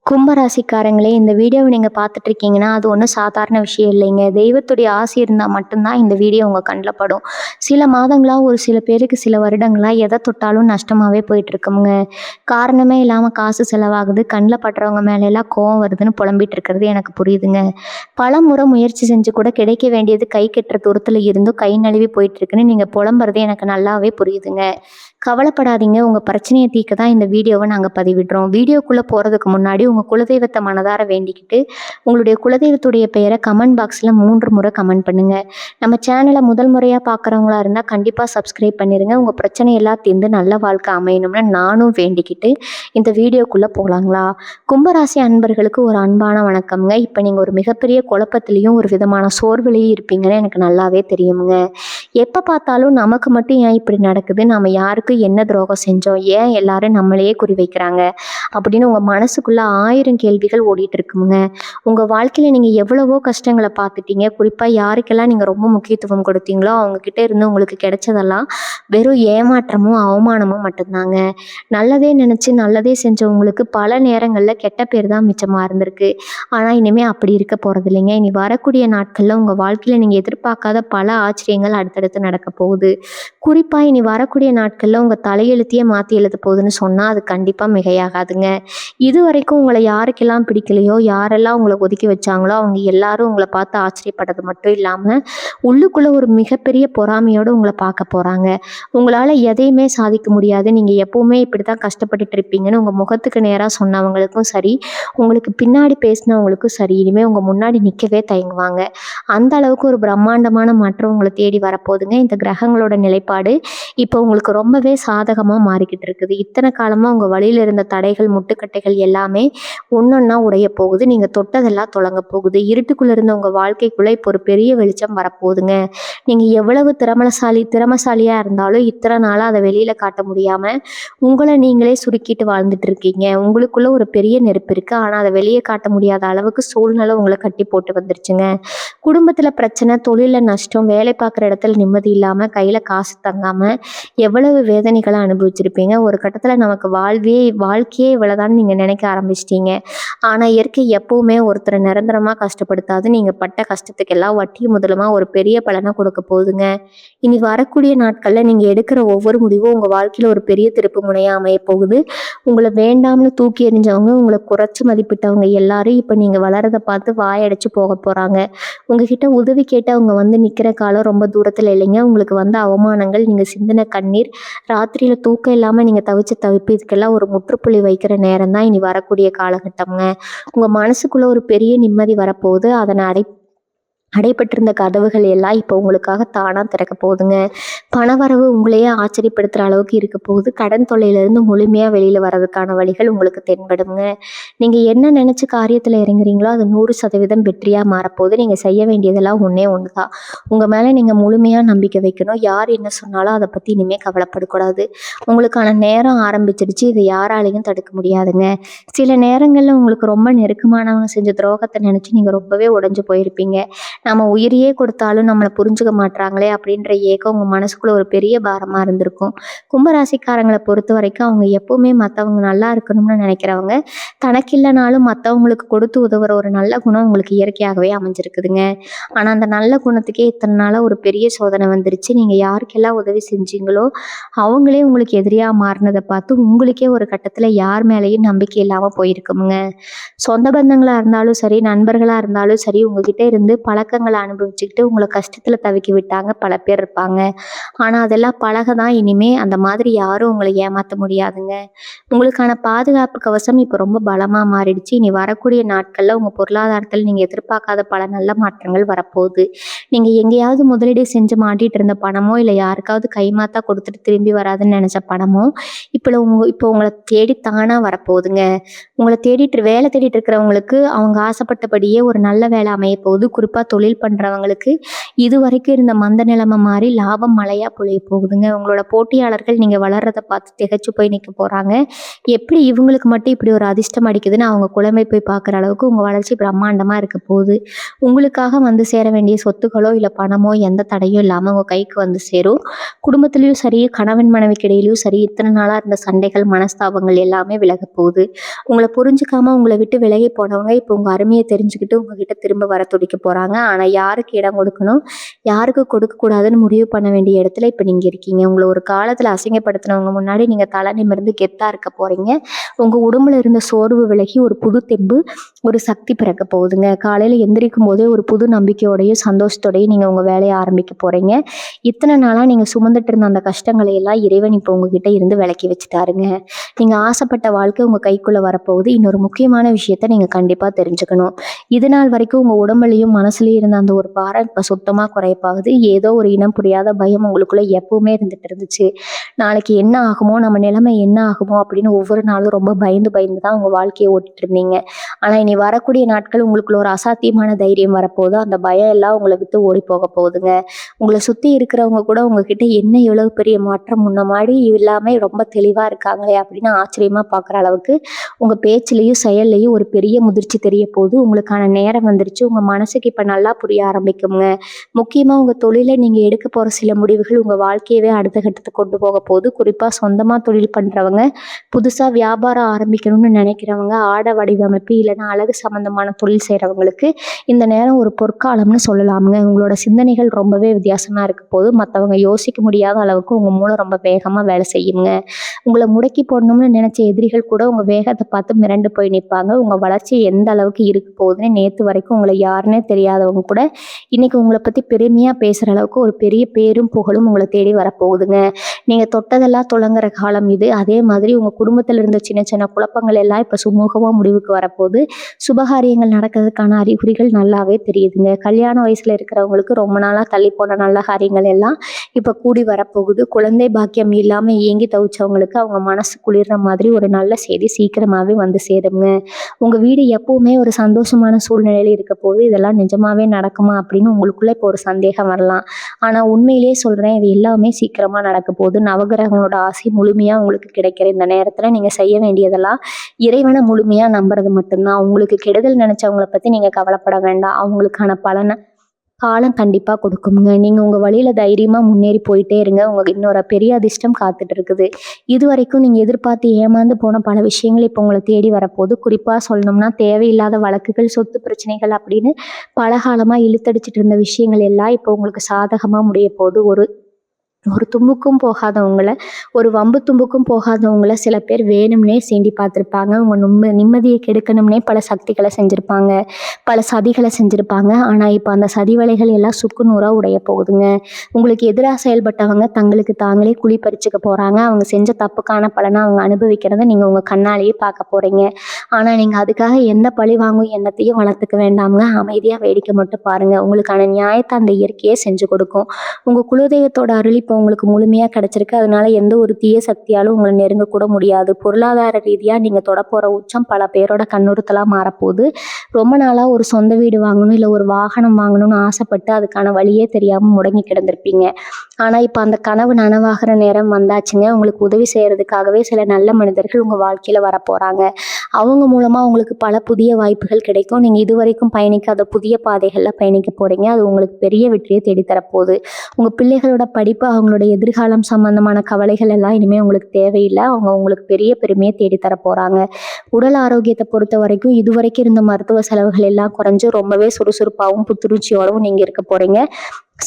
கும்பராசிக்காரங்களே, இந்த வீடியோவை நீங்க பார்த்துட்டு இருக்கீங்கன்னா, அது ஒண்ணும் சாதாரண விஷயம் இல்லைங்க. தெய்வத்துடைய ஆசி இருந்தா மட்டும் தான் இந்த வீடியோ உங்க கண்ல படும். சில மாதங்களா, ஒரு சில பேருக்கு சில வருடங்களா எத தொட்டாலும் நஷ்டமாவே போயிட்டுருக்குங்க. காரணமே இல்லாம காசு செலவாகுது, கண்ல படுறவங்க மேலலாம் கோவம் வருதுன்னு புலம்பிட்டு இருக்கிறது எனக்கு புரியுதுங்க. பலமுறை முயற்சி செஞ்சு கூட கிடைக்க வேண்டியது கை கெட்டுற தூரத்துல இருந்தும் கை நழுவி போயிட்டுருக்குன்னு நீங்க புலம்புறது எனக்கு நல்லாவே புரியுதுங்க. கவலைப்படாதீங்க. உங்க பிரச்சனைய தீர்க்க தான் இந்த வீடியோவ நாங்க பதிவிடுறோம். வீடியோக்குள்ள போறதுக்கு முன்னாடி உங்க குலதெய்வத்த மனதார வேண்டிக்கிட்டு, உங்களுடைய குலதெய்வத்துடைய பெயர கமெண்ட் பாக்ஸ்ல 3 முறை கமெண்ட் பண்ணுங்க. நம்ம சேனல முதல் முறையா பார்க்குறவங்களா இருந்தா கண்டிப்பா சப்ஸ்கிரைப் பண்ணிருங்க. உங்க பிரச்சனை எல்லாம் தீர்ந்து நல்ல வாழ்க்கை அமையணும்னு நானும் வேண்டிக்கிட்டு, இந்த வீடியோக்குள்ள போலாங்களா? கும்பராசி அன்பர்களுக்கு ஒரு அன்பான வணக்கம்ங்க. இப்ப நீங்க ஒரு மிகப்பெரிய குழப்பத்திலயும், ஒரு விதமான சோர்விலயும் இருப்பீங்கன்னு எனக்கு நல்லாவே தெரியும்ங்க. எப்ப பார்த்தாலும் நமக்கு மட்டும் ஏன் இப்படி நடக்குது? நாம யாருக்கு என்ன துரோகம் செஞ்சோம்? ஏன் எல்லாரும் நம்மளையே குறிவைக்கிறாங்க? அப்படின்னு உங்க மனசுக்குள்ள 1000 கேள்விகள் ஓடிட்டு இருக்குங்க. உங்க வாழ்க்கையில நீங்க எவ்வளவோ கஷ்டங்கள பார்த்துட்டீங்க. குறிப்பா யாருக்கெல்லாம் நீங்க ரொம்ப முக்கியத்துவம் கொடுத்தீங்களோ, அவங்க கிட்ட இருந்து உங்களுக்கு கிடைச்சதெல்லாம் வெறும் ஏமாற்றமும், அவமானமும் மட்டும்தாங்க. நல்லதே நினைச்சு நல்லதே செஞ்சவங்களுக்கு பல நேரங்கள்ல கெட்ட பேர் தான் மிச்சமா இருந்திருக்கு. ஆனா இனிமே அப்படி இருக்க போறதில்லைங்க. இனி வரக்கூடிய நாட்கள்ல உங்க வாழ்க்கையில நீங்க எதிர்பார்க்காத பல ஆச்சரியங்கள் அடுத்தடுத்து நடக்க போகுது. குறிப்பா இனி வரக்கூடிய நாட்கள்ல உங்க தலையெழுத்தையே மாத்தி எழுத போகுதுன்னு சொன்னா அது கண்டிப்பா மிகையாகாதுங்க. இதுவரைக்கும் உங்கள யாருக்கெல்லாம் பிடிக்கலையோ, யாரெல்லாம் உங்கள ஒதுக்கி வச்சாங்களோ, அவங்க எல்லாரும் உங்கள பார்த்து ஆச்சரியப்பட்டது மட்டும் இல்லாம, உள்ளுக்குள்ள ஒரு மிகப்பெரிய பொறாமையோட உங்கள பார்க்க போறாங்க. உங்களால எதையுமே சாதிக்க முடியாது. நீங்க எப்பவுமே இப்படித்தான் கஷ்டப்பட்டுட்டு இருப்பீங்கன்னு உங்க முகத்துக்கு நேரா சொன்னவங்களுக்கும் சரி, உங்களுக்கு பின்னாடி பேசினவங்களுக்கும் சரி, இனிமே உங்க முன்னாடி நிக்கவே தயங்குவாங்க. அந்த அளவுக்கு ஒரு பிரம்மாண்டமான மாற்றம் உங்கள தேடி வரப்போகுதுங்க. இந்த கிரகங்களோட நிலைப்பாடு இப்போ உங்களுக்கு ரொம்பவே சாதகமா மாறிக்கிட்டு இருக்குது. இத்தனை காலமா உங்க வழியில இருந்த தடைகள், முட்டுக்கட்டைகள் எல்லாமே ஒன்னொன்னா உடைய போகுது. நீங்க தொட்டதெல்லாம் தொடங்க போகுது. இருட்டுக்குள்ள இருந்த உங்க வாழ்க்கைக்குள்ள இப்போ ஒரு பெரிய வெளிச்சம் வரப்போகுதுங்க. நீங்க எவ்வளவு திறமசாலியா இருந்தாலும் இத்தனை நாளா அதை வெளியில காட்ட முடியாம உங்களை நீங்களே சுருக்கிட்டு வாழ்ந்துட்டு இருக்கீங்க. உங்களுக்குள்ள ஒரு பெரிய நெருப்பு இருக்கு. ஆனா அதை வெளியே காட்ட முடியாத அளவுக்கு சூழ்நிலை உங்களை கட்டி போட்டு வந்துருச்சுங்க. குடும்பத்துல பிரச்சனை, தொழில நஷ்டம், வேலை பார்க்குற இடத்துல நிம்மதி இல்லாம, கையில காசு தங்காம எவ்வளவு வேதனைகளை அனுபவிச்சிருப்பீங்க. ஒரு கட்டத்துல நமக்கு வாழ்க்கையே இவ்வளவுதான் நீங்க நினைக்க ஆரம்பிச்சிட்டீங்க. ஆனா இயற்கை எப்பவுமே ஒருத்தரை நிரந்தரமா கஷ்டப்படுத்தாது. நீங்க பட்ட கஷ்டத்துக்கெல்லாம் வட்டி முதலுமா ஒரு பெரிய பலனை கொடுக்க போகுதுங்க. இனி வரக்கூடிய நாட்கள்ல நீங்க எடுக்கிற ஒவ்வொரு முடிவும் உங்க வாழ்க்கையில ஒரு பெரிய திருப்பு முனையா அமைய போகுது. உங்களை வேண்டாம்னு தூக்கி எறிஞ்சவங்க, உங்களை குறைச்சு மதிப்பிட்டவங்க எல்லாரும் இப்ப நீங்க வளரதை பார்த்து வாயடைச்சு போக போறாங்க. உங்ககிட்ட உதவி கேட்டு அவங்க வந்து நிக்கிற காலம் ரொம்ப தூரத்துல இல்லைங்க. உங்களுக்கு வந்த அவமானங்கள், நீங்க சிந்தின கண்ணீர், ராத்திரியில தூக்கம் இல்லாம நீங்க தவிச்ச தவிப்பு, இதுக்கெல்லாம் ஒரு முற்றுப்புள்ளி வைக்கிற நேரம் தான் இனி வரக்கூடிய காலகட்டம்ங்க. உங்க மனசுக்குள்ள ஒரு பெரிய நிம்மதி வரப்போகுது. அதனை அடைபட்டிருந்த கதவுகள் எல்லாம் இப்போ உங்களுக்காக தானா திறக்க போகுதுங்க. பணவரவு உங்களையே ஆச்சரியப்படுத்துற அளவுக்கு இருக்க போகுது. கடன் தொல்லையிலிருந்து முழுமையா வெளியில வர்றதுக்கான வழிகள் உங்களுக்கு தென்படுங்க. நீங்க என்ன நினைச்சு காரியத்துல இறங்குறீங்களோ அது 100% வெற்றியா மாறப்போகுது. நீங்க செய்ய வேண்டியதெல்லாம் ஒண்ணே ஒண்ணுதான். உங்க மேல நீங்க முழுமையா நம்பிக்கை வைக்கணும். யார் என்ன சொன்னாலும் அதை பத்தி இனிமே கவலைப்படக்கூடாது. உங்களுக்கான நேரம் ஆரம்பிச்சிடுச்சு. இதை யாராலையும் தடுக்க முடியாதுங்க. சில நேரங்கள்ல உங்களுக்கு ரொம்ப நெருக்கமானவங்க செஞ்ச துரோகத்தை நினைச்சு நீங்க ரொம்பவே உடைஞ்சு போயிருப்பீங்க. நம்ம உயிரையே கொடுத்தாலும் நம்மளை புரிஞ்சுக்க மாட்றாங்களே அப்படின்ற ஏக்கம் உங்க மனசுக்குள்ள ஒரு பெரிய பாரமா இருந்திருக்கும். கும்பராசிக்காரங்களை பொறுத்த வரைக்கும் அவங்க எப்பவுமே மற்றவங்க நல்லா இருக்கணும்னு நினைக்கிறவங்க. தனக்கு இல்லைனாலும் மற்றவங்களுக்கு கொடுத்து உதவுற ஒரு நல்ல குணம் உங்களுக்கு இயற்கையாகவே அமைஞ்சிருக்குதுங்க. ஆனா அந்த நல்ல குணத்துக்கே இத்தனை நாளா ஒரு பெரிய சோதனை வந்துருச்சு. நீங்க யாருக்கெல்லாம் உதவி செஞ்சீங்களோ அவங்களே உங்களுக்கு எதிரியா மாறினதை பார்த்து உங்களுக்கே ஒரு கட்டத்துல யார் மேலேயும் நம்பிக்கை இல்லாம போயிருக்குங்க. சொந்த பந்தங்களா இருந்தாலும் சரி, நண்பர்களா இருந்தாலும் சரி, உங்ககிட்ட இருந்து பழக்கங்களை அனுபவிச்சுக்கிட்டு உங்களை கஷ்டத்துல தவிக்க விட்டாங்க பல பேர் இருப்பாங்க. ஆனா அதெல்லாம் பழகதான். இனிமே அந்த மாதிரி யாரும் உங்களை ஏமாத்த முடியாதுங்க. உங்களுக்கான பாதுகாப்பு கவசம் இப்போ ரொம்ப பலமா மாறிடுச்சு. இனி வரக்கூடிய நாட்கள்ல உங்க பொருளாதாரத்தில் நீங்க எதிர்பார்க்காத பல நல்ல மாற்றங்கள் வரப்போகுது. நீங்க எங்கேயாவது முதலீடு செஞ்சு மாட்டிட்டு இருந்த பணமோ, இல்லை யாருக்காவது கைமாத்தா கொடுத்துட்டு திரும்பி வராதுன்னு நினைச்ச பணமோ இப்போ உங்களை தேடி தானா வரப்போகுதுங்க. உங்களை வேலை தேடிட்டு இருக்கிறவங்களுக்கு அவங்க ஆசைப்பட்டபடியே ஒரு நல்ல வேலை அமைய போகுது. குறிப்பா தொழில் பண்றவங்களுக்கு இது வரைக்கும் இருந்த மந்த நிலைமை மாறி லாபம் மழையா பொழிய போகுதுங்க. உங்களோட போட்டியாளர்கள் நீங்க வளர்றதை பார்த்து திகைச்சு போய் நிற்க போறாங்க. எப்படி இவங்களுக்கு மட்டும் இப்படி ஒரு அதிர்ஷ்டம் அடிக்க ஆரம்பிக்குதுன்னு அவங்க குழம்பை போய் பார்க்குற அளவுக்கு உங்கள் வளர்ச்சி பிரம்மாண்டமாக இருக்க போகுது. உங்களுக்காக வந்து சேர வேண்டிய சொத்துக்களோ இல்லை பணமோ எந்த தடையும் இல்லாமல் உங்கள் கைக்கு வந்து சேரும். குடும்பத்துலேயும் சரி, கணவன் மனைவிக்கு இடையிலையும் சரி, இத்தனை நாளாக இருந்த சண்டைகள், மனஸ்தாபங்கள் எல்லாமே விலக போகுது. உங்களை புரிஞ்சுக்காம உங்களை விட்டு விலகி போனவங்க இப்போ உங்கள் அருமையை தெரிஞ்சுக்கிட்டு உங்ககிட்ட திரும்ப வர துடிக்க போகிறாங்க. ஆனால் யாருக்கு இடம் கொடுக்கணும், யாருக்கு கொடுக்கக்கூடாதுன்னு முடிவு பண்ண வேண்டிய இடத்துல இப்போ நீங்கள் இருக்கீங்க. உங்களை ஒரு காலத்தில் அசிங்கப்படுத்தினவங்க முன்னாடி நீங்கள் தலை நிமிர்ந்து கெத்தாக இருக்க போகிறீங்க. உங்கள் உடம்புல இருந்த சோர்வு விலகி ஒரு புது தெம்பு, ஒரு சக்தி பிறக்க போகுதுங்க. காலையில் எந்திரிக்கும் போதே ஒரு புது நம்பிக்கையோடையும் சந்தோஷத்தோடையும் நீங்கள் உங்கள் வேலையை ஆரம்பிக்க போகிறீங்க. இத்தனை நாளாக நீங்கள் சுமந்துட்டு இருந்த அந்த கஷ்டங்களை எல்லாம் இறைவன் இப்போ உங்ககிட்ட இருந்து விலக்கி வச்சுட்டாருங்க. நீங்கள் ஆசைப்பட்ட வாழ்க்கை உங்கள் கைக்குள்ளே வரப்போகுது. இன்னொரு முக்கியமான விஷயத்த நீங்கள் கண்டிப்பாக தெரிஞ்சுக்கணும். இது நாள் வரைக்கும் உங்கள் உடம்புலையும் மனசுலையும் இருந்த அந்த ஒரு பாரம் இப்போ சுத்தமாக குறைப்பாகுது. ஏதோ ஒரு இனம் புரியாத பயம் உங்களுக்குள்ளே எப்பவுமே இருந்துட்டு இருந்துச்சு. நாளைக்கு என்ன ஆகுமோ, நம்ம நிலைமை என்ன ஆகுமோ அப்படின்னு ஒவ்வொரு நாளும் ரொம்ப பயந்து பயந்து தான் உங்கள் வாழ்க்கையை ஓட்டிட்டு இருந்தீங்க. ஆனால் இனி வரக்கூடிய நாட்கள் உங்களுக்குள்ள ஒரு அசாத்தியமான தைரியம் வரப்போகுது. அந்த பயம் எல்லாம் உங்களை விட்டு ஓடி போக போகுதுங்க. உங்களை சுற்றி இருக்கிறவங்க கூட உங்ககிட்ட என்ன இவ்வளவு பெரிய மாற்றம், முன்ன மாதிரி இல்லாமல் ரொம்ப தெளிவாக இருக்காங்களே அப்படின்னு ஆச்சரியமாக பார்க்குற அளவுக்கு உங்கள் பேச்சிலையும் செயல்லையும் ஒரு பெரிய முதிர்ச்சி தெரிய போகுது. உங்களுக்கான நேரம் வந்துருச்சு. உங்கள் மனசுக்கு இப்போ நல்லா புரிய ஆரம்பிக்குங்க. முக்கியமாக உங்கள் தொழிலை நீங்கள் எடுக்க போகிற சில முடிவுகள் உங்கள் வாழ்க்கையவே அடுத்த கட்டத்துக்கு கொண்டு போக போகுது. குறிப்பாக சொந்தமாக தொழில் பண்ணுறவங்க, புதுசாக வியாபாரம் ஆரம்பிக்கணும்னு நினைக்கிறவங்க, ஆடை வடிவமைப்பு இல்லைன்னா அழகு சம்மந்தமான தொழில் செய்கிறவங்களுக்கு இந்த நேரம் ஒரு பொற்காலம்னு சொல்லலாமுங்க. உங்களோட சிந்தனைகள் ரொம்பவே வித்தியாசமாக இருக்க போது. மற்றவங்க யோசிக்க முடியாத அளவுக்கு உங்கள் மூளை ரொம்ப வேகமாக வேலை செய்யுங்க. உங்களை முடக்கி போடணும்னு நினச்ச எதிரிகள் கூட உங்கள் வேகத்தை பார்த்து மிரண்டு போய் நிற்பாங்க. உங்கள் வளர்ச்சி எந்த அளவுக்கு இருக்க போகுதுன்னு நேற்று வரைக்கும் உங்களை யாருன்னே தெரியாதவங்க கூட இன்றைக்கி உங்களை பற்றி பெருமையாக பேசுகிற அளவுக்கு ஒரு பெரிய பேரும் புகழும் உங்களை தேடி வரப்போகுதுங்க. நீங்கள் தொட்டதெல்லாம் தொடங்குற காலம் இது. அதே மாதிரி உங்கள் குடும்பத்தில் இருந்த சின்ன சின்ன குழப்பங்கள் எல்லாம் இப்போ சுமூகமாக முடிவுக்கு வரப்போகுது. சுபகாரியங்கள் நடக்கிறதுக்கான அறிகுறிகள் நல்லாவே தெரியுதுங்க. கல்யாண வயசில் இருக்கிறவங்களுக்கு ரொம்ப நாளாக தள்ளி போன நல்ல காரியங்கள் எல்லாம் இப்போ கூடி வரப்போகுது. குழந்தை பாக்கியம் இல்லாமல் ஏங்கி தவிச்சவங்களுக்கு அவங்க மனசு குளிர்ற மாதிரி ஒரு நல்ல செய்தி சீக்கிரமாகவே வந்து சேருங்க. உங்கள் வீடு எப்பவுமே ஒரு சந்தோஷமான சூழ்நிலையில் இருக்க போது. இதெல்லாம் நிஜமாவே நடக்குமா அப்படின்னு உங்களுக்குள்ளே இப்போ ஒரு சந்தேகம் வரலாம். ஆனால் உண்மையிலே சொல்கிறேன், இது எல்லாமே சீக்கிரமாக நடக்க போகுது. நவகிரகங்களோட ஆசை முழுமையாக உங்களுக்கு கிடைக்கிற இந்த நேரத்தில் நீங்கள் செய்ய வேண்டியதெல்லாம் இறைவனை முழுமையாக நம்புறது மட்டும்தான். உங்களுக்கு கெடுதல் நினச்சவங்கள பற்றி நீங்கள் கவலைப்பட வேண்டாம். அவங்களுக்கான பலனை காலம் கண்டிப்பாக கொடுக்குங்க. நீங்கள் உங்கள் வழியில் தைரியமாக முன்னேறி போயிட்டே இருங்க. உங்களுக்கு இன்னொரு பெரிய அதிர்ஷ்டம் காத்துட்டு இருக்குது. இது வரைக்கும் நீங்கள் எதிர்பார்த்து ஏமாந்து போன பல விஷயங்கள் இப்போ உங்களை தேடி வரப்போகுது. குறிப்பாக சொல்லணும்னா தேவையில்லாத வழக்குகள், சொத்து பிரச்சனைகள் அப்படின்னு பல காலமாக இழுத்தடிச்சிட்டு இருந்த விஷயங்கள் எல்லாம் இப்போ உங்களுக்கு சாதகமாக முடிய போகுது. ஒரு தும்புக்கும் போகாதவங்கள, ஒரு வம்பு தும்புக்கும் போகாதவங்கள சில பேர் வேணும்னே சீண்டி பார்த்துருப்பாங்க. உங்கள் நிம்மதியை கெடுக்கணும்னே பல சக்திகளை செஞ்சுருப்பாங்க, பல சதிகளை செஞ்சுருப்பாங்க. ஆனால் இப்போ அந்த சதி வலைகள் எல்லாம் சுக்கு நூறாக உடைய போகுதுங்க. உங்களுக்கு எதிராக செயல்பட்டவங்க தங்களுக்கு தாங்களே குழி பறிச்சுக்க போகிறாங்க. அவங்க செஞ்ச தப்புக்கான பலனை அவங்க அனுபவிக்கிறத நீங்கள் உங்கள் கண்ணாலேயே பார்க்க போகிறீங்க. ஆனால் நீங்கள் அதுக்காக எந்த பழி வாங்கும் எண்ணத்தையும் வளர்த்துக்க வேண்டாமுங்க. அமைதியாக வேடிக்கை மட்டும் பாருங்கள். உங்களுக்கான நியாயத்தை அந்த இயற்கையே செஞ்சு கொடுக்கும். உங்கள் குலதெய்வத்தோட அருள் இப்போ உங்களுக்கு முழுமையாக கிடச்சிருக்கு. அதனால எந்த ஒரு தீய சக்தியாலும் உங்களை நெருங்கக்கூட முடியாது. பொருளாதார ரீதியாக நீங்கள் தொடப்போகிற உச்சம் பல பேரோட கண்ணுறுத்தலாக மாறப்போகுது. ரொம்ப நாளாக ஒரு சொந்த வீடு வாங்கணும், இல்லை ஒரு வாகனம் வாங்கணும்னு ஆசைப்பட்டு அதுக்கான வழியே தெரியாமல் முடங்கி கிடந்திருப்பீங்க. ஆனால் இப்போ அந்த கனவு நனவாகிற நேரம் வந்தாச்சுங்க. உங்களுக்கு உதவி செய்கிறதுக்காகவே சில நல்ல மனிதர்கள் உங்கள் வாழ்க்கையில் வரப்போகிறாங்க. அவங்க மூலமாக உங்களுக்கு பல புதிய வாய்ப்புகள் கிடைக்கும். நீங்கள் இதுவரைக்கும் பயணிக்காத புதிய பாதைகளில் பயணிக்க போகிறீங்க. அது உங்களுக்கு பெரிய வெற்றியை தேடித்தரப்போகுது. உங்கள் பிள்ளைகளோட படிப்பு, அவங்களோட எதிர்காலம் சம்பந்தமான கவலைகள் எல்லாம் இனிமேல் உங்களுக்கு தேவையில்லை. அவங்க உங்களுக்கு பெரிய பெருமையை தேடித்தர போகிறாங்க. உடல் ஆரோக்கியத்தை பொறுத்த வரைக்கும் இதுவரைக்கும் இருந்த மருத்துவ செலவுகள் எல்லாம் குறைஞ்சு ரொம்பவே சுறுசுறுப்பாகவும் புத்துணர்ச்சியோடவும் நீங்கள் இருக்க போகிறீங்க.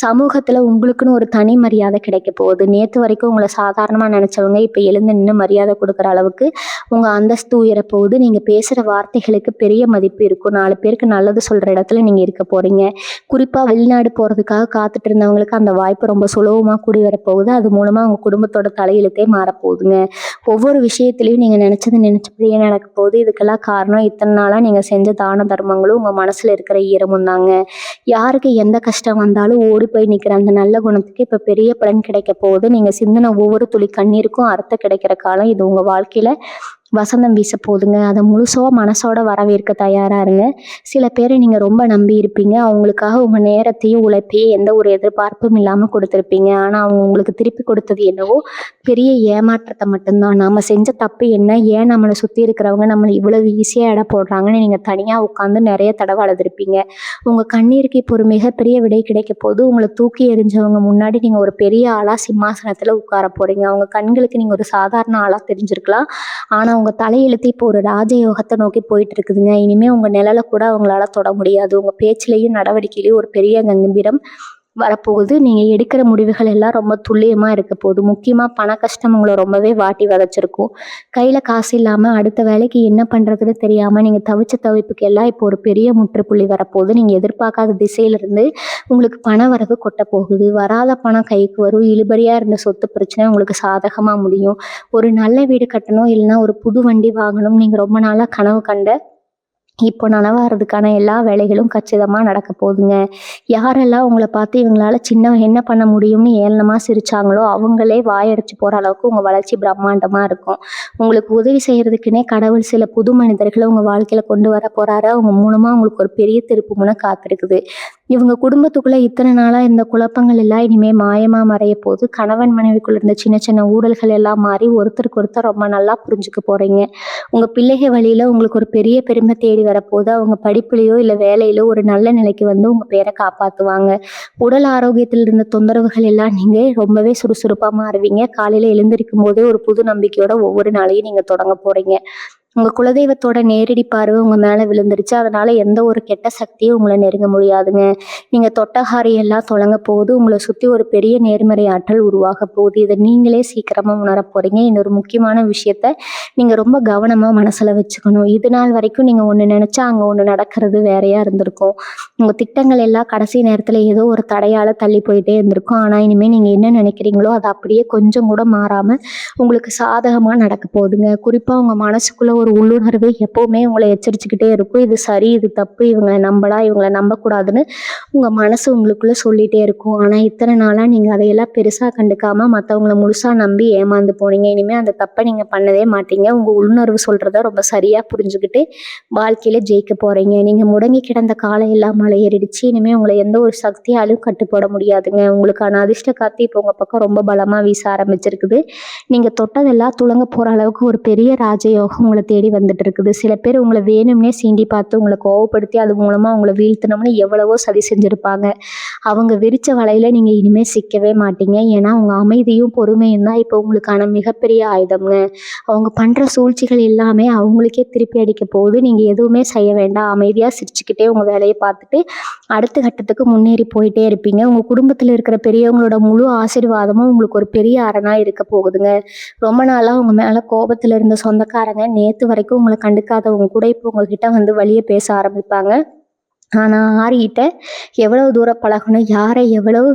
சமூகத்தில் உங்களுக்குன்னு ஒரு தனி மரியாதை கிடைக்க போகுது. நேற்று வரைக்கும் உங்களை சாதாரணமாக நினச்சவங்க இப்போ எழுந்து நின்று மரியாதை கொடுக்குற அளவுக்கு உங்கள் அந்தஸ்து உயரப்போகுது. நீங்கள் பேசுகிற வார்த்தைகளுக்கு பெரிய மதிப்பு இருக்கும். 4 பேருக்கு நல்லது சொல்கிற இடத்துல நீங்கள் இருக்க போகிறீங்க. குறிப்பாக வெளிநாடு போகிறதுக்காக காத்துட்டு இருந்தவங்களுக்கு அந்த வாய்ப்பு ரொம்ப சுலபமாக கூடி வரப்போகுது. அது மூலமாக உங்கள் குடும்பத்தோட தலையெழுத்தே மாறப்போகுதுங்க. ஒவ்வொரு விஷயத்துலையும் நீங்கள் நினச்சபடியே நடக்க போகுது. இதுக்கெல்லாம் காரணம் இத்தனை நாளாக நீங்கள் செஞ்ச தான தர்மங்களும் உங்கள் மனசில் இருக்கிற ஈரமும் தாங்க. யாருக்கு எந்த கஷ்டம் வந்தாலும் ஓடி போய் நிற்கிற அந்த நல்ல குணத்துக்கு இப்போ பெரிய பலன் கிடைக்க போகுது. நீங்கள் சிந்தின ஒவ்வொரு துளி கண்ணீருக்கும் அர்த்தம் கிடைக்கிற காலம் இது. உங்கள் வாழ்க்கையில் வசந்தம் வீச போகுதுங்க. அதை முழுசா மனசோட வரவேற்க தயாராக இருங்க. சில பேரை நீங்கள் ரொம்ப நம்பி இருப்பீங்க. அவங்களுக்காக உங்கள் நேரத்தையும் உழைப்பையும் எந்த ஒரு எதிர்பார்ப்பும் இல்லாமல் கொடுத்துருப்பீங்க. ஆனால் அவங்க உங்களுக்கு திருப்பி கொடுத்தது என்னவோ பெரிய ஏமாற்றத்தை மட்டும்தான். நாம் செஞ்ச தப்பு என்ன, ஏன் நம்மளை சுற்றி இருக்கிறவங்க நம்மளை இவ்வளவு ஈஸியாக எடை போடுறாங்கன்னு நீங்கள் தனியாக உட்காந்து நிறைய தடவை அழுதுருப்பீங்க. உங்கள் கண்ணீருக்கு இப்போ ஒரு மிகப்பெரிய விடை கிடைக்க போது. உங்களை தூக்கி எறிஞ்சவங்க முன்னாடி நீங்கள் ஒரு பெரிய ஆளாக சிம்மாசனத்தில் உட்கார போகிறீங்க. அவங்க கண்களுக்கு நீங்கள் ஒரு சாதாரண ஆளாக தெரிஞ்சிருக்கலாம். ஆனால் உங்கள் தலையெழுத்து இப்போ ஒரு ராஜயோகத்தை நோக்கி போயிட்டு இருக்குதுங்க. இனிமேல் உங்கள் நிழலை கூட அவங்களால தொட முடியாது. உங்கள் பேச்சிலையும் நடவடிக்கையிலையும் ஒரு பெரிய கம்பீரம் வரப்போகுது. நீங்கள் எடுக்கிற முடிவுகள் எல்லாம் ரொம்ப துல்லியமாக இருக்க போகுது. முக்கியமாக பண கஷ்டம் உங்களை ரொம்பவே வாட்டி வதைச்சிருக்கும். கையில் காசு இல்லாமல் அடுத்த வேலைக்கு என்ன பண்ணுறதுன்னு தெரியாமல் நீங்கள் தவிச்ச தவிப்புக்கு எல்லாம் இப்போ ஒரு பெரிய முற்றுப்புள்ளி வரப்போகுது. நீங்கள் எதிர்பார்க்காத திசையிலிருந்து உங்களுக்கு பண வரவு கொட்ட போகுது. வராத பணம் கைக்கு வரும். இழுபறியாக இருந்த சொத்து பிரச்சனை உங்களுக்கு சாதகமாக முடியும். ஒரு நல்ல வீடு கட்டணும், இல்லைன்னா ஒரு புது வண்டி வாங்கணும் நீங்கள் ரொம்ப நாளாக கனவு கண்ட இப்போ நனவாகிறதுக்கான எல்லா வேலைகளும் கச்சிதமாக நடக்க போகுதுங்க. யாரெல்லாம் உங்களை பார்த்து இவங்களால என்ன பண்ண முடியும்னு ஏளனமாக சிரிச்சாங்களோ அவங்களே வாயடிச்சு போகிற அளவுக்கு உங்கள் வளர்ச்சி பிரம்மாண்டமாக இருக்கும். உங்களுக்கு உதவி செய்கிறதுக்குன்னே கடவுள் சில புது மனிதர்களை உங்கள் வாழ்க்கையில் கொண்டு வர போகிறாரு. அவங்க மூலமாக உங்களுக்கு ஒரு பெரிய திருப்பு முனை காத்திருக்குது. இவங்க குடும்பத்துக்குள்ளே இத்தனை நாளாக இருந்த குழப்பங்கள் எல்லாம் இனிமேல் மாயமாக மறைய போது. கணவன் மனைவிக்குள்ள இருந்த சின்ன சின்ன ஊழல்கள் எல்லாம் மாறி ஒருத்தருக்கு ஒருத்தர் ரொம்ப நல்லா புரிஞ்சுக்க போகிறீங்க. உங்கள் பிள்ளைகள் வழியில் உங்களுக்கு ஒரு பெரிய பெருமை தேடி வரப்போது. அவங்க படிப்புலையோ இல்லை வேலையிலோ ஒரு நல்ல நிலைக்கு வந்து உங்கள் பேரை காப்பாற்றுவாங்க. உடல் ஆரோக்கியத்தில் இருந்த தொந்தரவுகள் எல்லாம் நீங்கள் ரொம்பவே சுறுசுறுப்பாக மாறுவீங்க. காலையில் எழுந்திருக்கும் போதே ஒரு புது நம்பிக்கையோட ஒவ்வொரு நாளையும் நீங்கள் தொடங்க போகிறீங்க. உங்கள் குலதெய்வத்தோட நேரடி பார்வை உங்கள் மேலே விழுந்துருச்சு. அதனால் எந்த ஒரு கெட்ட சக்தியும் உங்களை நெருங்க முடியாதுங்க. நீங்கள் தொட்டகாரி எல்லாம் தொடங்க போகுது. உங்களை சுற்றி ஒரு பெரிய நேர்மறை ஆற்றல் உருவாக போகுது. இதை நீங்களே சீக்கிரமாக உணர போகிறீங்க. இன்னொரு முக்கியமான விஷயத்த நீங்கள் ரொம்ப கவனமாக மனசில் வச்சுக்கணும். இது நாள் வரைக்கும் நீங்கள் ஒன்று நினச்சா அங்கே ஒன்று நடக்கிறது வேறையாக இருந்திருக்கும். உங்கள் திட்டங்கள் எல்லாம் கடைசி நேரத்தில் ஏதோ ஒரு தடையால் தள்ளி போயிட்டே இருந்திருக்கும். ஆனால் இனிமேல் நீங்கள் என்ன நினைக்கிறீங்களோ அது அப்படியே கொஞ்சம் கூட மாறாமல் உங்களுக்கு சாதகமாக நடக்க போகுதுங்க. குறிப்பாக உங்கள் மனசுக்குள்ளே ஒரு உள்ளுணர்வு எப்போவுமே உங்களை எச்சரிச்சுக்கிட்டே இருக்கும். இது சரி, இது தப்பு, இவங்களை நம்பலாம், இவங்களை நம்பக்கூடாதுன்னு உங்கள் மனசு உங்களுக்குள்ளே சொல்லிகிட்டே இருக்கும். ஆனால் இத்தனை நாளாக நீங்கள் அதையெல்லாம் பெருசாக கண்டுக்காமல் மற்றவங்கள முழுசாக நம்பி ஏமாந்து போனீங்க. இனிமேல் அந்த தப்பை நீங்கள் பண்ணவே மாட்டீங்க. உங்கள் உள்ளுணர்வு சொல்கிறத ரொம்ப சரியாக புரிஞ்சுக்கிட்டு வாழ்க்கையில் ஜெயிக்க போகிறீங்க. நீங்கள் முடங்கி கிடந்த காலம் எல்லாம் மலை ஏறிடுச்சு. இனிமேல் உங்களை எந்த ஒரு சக்தியாலும் கட்டுப்போட முடியாதுங்க. உங்களுக்கான அதிர்ஷ்ட காத்து இப்போ உங்கள் பக்கம் ரொம்ப பலமாக வீச ஆரம்பிச்சிருக்குது. நீங்கள் தொட்டதெல்லாம் துளங்க போகிற அளவுக்கு ஒரு பெரிய ராஜயோகம் உங்களை தேடி வந்துட்டு இருக்குது. சில பேர் உங்களை வேணும்னே சீண்டி பார்த்து உங்களை கோவப்படுத்தி அது மூலமாக உங்களை வீழ்த்தணும்னு எவ்வளவோ சதி செஞ்சுருப்பாங்க. அவங்க விரிச்ச வலையில் நீங்கள் இனிமேல் சிக்கவே மாட்டீங்க. ஏன்னா அவங்க அமைதியும் பொறுமையும் தான் இப்போ உங்களுக்கான மிகப்பெரிய ஆயுதம்ங்க. அவங்க பண்ணுற சூழ்ச்சிகள் எல்லாமே அவங்களுக்கே திருப்பி அடிக்க போகுது. நீங்கள் எதுவுமே செய்ய வேண்டாம். அமைதியாக சிரிச்சுக்கிட்டே உங்கள் வேலையை பார்த்துட்டு அடுத்த கட்டத்துக்கு முன்னேறி போயிட்டே இருப்பீங்க. உங்கள் குடும்பத்தில் இருக்கிற பெரியவங்களோட முழு ஆசீர்வாதமும் உங்களுக்கு ஒரு பெரிய அரணாக இருக்க போகுதுங்க. ரொம்ப நாளாக உங்கள் மேலே கோபத்தில் இருந்த சொந்தக்காரங்க நேற்று வரைக்கும் உங்களை கண்டுக்காதவங்க கூட இப்போ உங்ககிட்ட வந்து வழியை பேச ஆரம்பிப்பாங்க. ஆனால் ஆரிகிட்ட எவ்வளவு தூரம் பழகணும், யாரை எவ்வளவு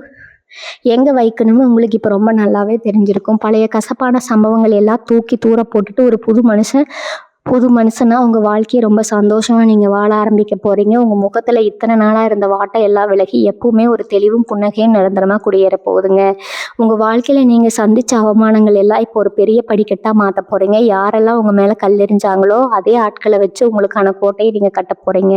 எங்கே வைக்கணும்னு உங்களுக்கு இப்போ ரொம்ப நல்லாவே தெரிஞ்சிருக்கும். பழைய கசப்பான சம்பவங்கள் எல்லாம் தூக்கி தூர போட்டுட்டு ஒரு புது மனுஷனா உங்கள் வாழ்க்கையை ரொம்ப சந்தோஷமாக நீங்கள் வாழ ஆரம்பிக்க போகிறீங்க. உங்கள் முகத்தில் இத்தனை நாளாக இருந்த வாட்டை எல்லாம் விலகி எப்பவுமே ஒரு தெளிவும் புன்னகையும் நிரந்தரமாக குடியேற போகுதுங்க. உங்கள் வாழ்க்கையில் நீங்கள் சந்தித்த அவமானங்கள் எல்லாம் இப்போ ஒரு பெரிய படிக்கட்டாக மாற்ற போகிறீங்க. யாரெல்லாம் உங்கள் மேலே கல்லெறிஞ்சாங்களோ அதே ஆட்களை வச்சு உங்களுக்கான கோட்டையை நீங்கள் கட்ட போகிறீங்க.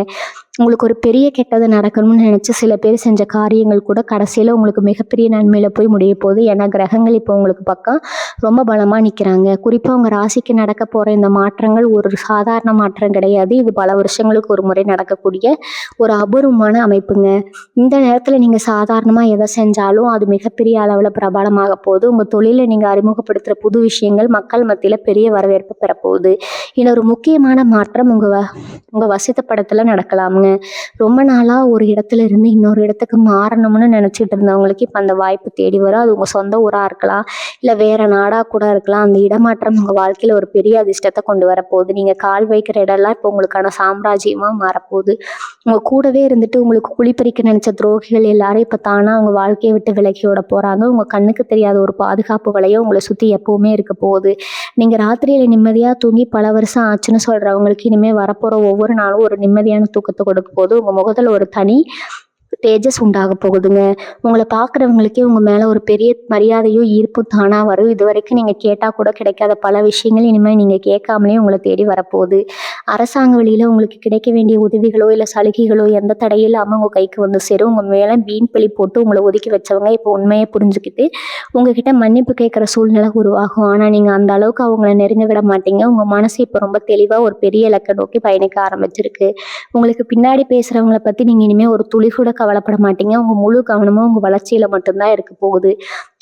உங்களுக்கு ஒரு பெரிய கெட்டது நடக்கணும்னு நினச்சி சில பேர் செஞ்ச காரியங்கள் கூட கடைசியில் உங்களுக்கு மிகப்பெரிய நன்மையில் போய் முடிய போகுது. ஏன்னா கிரகங்கள் இப்போ உங்களுக்கு பக்கம் ரொம்ப பலமாக நிற்கிறாங்க. குறிப்பாக உங்கள் ராசிக்கு நடக்க போகிற இந்த மாற்றங்கள் ஒரு சாதாரண மாற்றம் கிடையாது. இது பல வருஷங்களுக்கு ஒரு முறை நடக்கக்கூடிய ஒரு அபூர்வமான அமைப்புங்க. இந்த நேரத்தில் நீங்கள் சாதாரணமாக எதை செஞ்சாலும் அது மிகப்பெரிய அளவில் பிரபலமாக போகுது. உங்கள் தொழிலில் நீங்கள் அறிமுகப்படுத்துகிற புது விஷயங்கள் மக்கள் மத்தியில் பெரிய வரவேற்பு பெறப்போகுது. இன்னொரு முக்கியமான மாற்றம் உங்கள் வசித்த படத்தில் நடக்கலாமுங்க. ரொம்ப நாளாக ஒரு இடத்துல இருந்து இன்னொரு இடத்துக்கு மாறணும்னு நினச்சிட்டு இருந்தவங்களுக்கு இப்போ அந்த வாய்ப்பு தேடி வரும். அது உங்கள் சொந்த ஊராக இருக்கலாம், இல்லை வேறு நாடாக கூட இருக்கலாம். அந்த இடமாற்றம் உங்கள் வாழ்க்கையில் ஒரு பெரிய அதிர்ஷ்டத்தை கொண்டு வரப்போகுது. நீங்கள் கால் வைக்கிற இடம்லாம் இப்போ உங்களுக்கான சாம்ராஜ்யமாக மாறப்போகுது. உங்கள் கூடவே இருந்துட்டு உங்களுக்கு குழிப்பறிக்க நினச்ச துரோகிகள் எல்லாரும் இப்போ தானாக அவங்க வாழ்க்கையை விட்டு விலகி விட போகிறாங்க. உங்கள் கண்ணுக்கு தெரியாத ஒரு பாதுகாப்பு வலையும் உங்களை சுற்றி எப்போவுமே இருக்க போகுது. நீங்கள் ராத்திரியில் நிம்மதியாக தூங்கி பல வருஷம் ஆச்சுன்னு சொல்கிறவங்களுக்கு இனிமேல் வரப்போகிற ஒவ்வொரு நாளும் ஒரு நிம்மதியான தூக்கத்தை கொடுக்க போது. உங்கள் முகத்தில் ஒரு தனி தேஜஸ் உண்டாக போகுதுங்க. உங்கள பார்க்குறவங்களுக்கே உங்க மேல ஒரு பெரிய மரியாதையும், ஈர்ப்பும் தானா வரும். இதுவரைக்கும் நீங்க கேட்டா கூட கிடைக்காத பல விஷயங்கள் இனிமே நீங்க கேட்காமலே உங்கள தேடி வரப்போகுது. அரசாங்க வழியில உங்களுக்கு கிடைக்க வேண்டிய உதவிகளோ, இல்ல சலுகைகளோ எந்த தடையும் இல்லாம உங்க கைக்கு வந்து சேரும். உங்க மேல வீண் பழி போட்டு உங்கள ஒதுக்கி வச்சவங்க இப்போ உண்மைய புரிஞ்சுக்கிட்டு, உங்ககிட்ட மன்னிப்பு கேட்கிற சூழ்நிலை உருவாகும். ஆனா நீங்க அந்த அளவுக்கு அவங்கள நெருங்க விட மாட்டீங்க. உங்க மனசு இப்ப ரொம்ப தெளிவா ஒரு பெரிய இலக்க நோக்கி பயணிக்க ஆரம்பிச்சிருக்கு. உங்களுக்கு பின்னாடி பேசுறவங்கள பத்தி நீங்க இனிமே ஒரு துளி கூட கவலைப்பட மாட்டீங்க. உங்க முழு கவனமும் உங்க வளர்ச்சியில மட்டும் தான் இருக்க போகுது.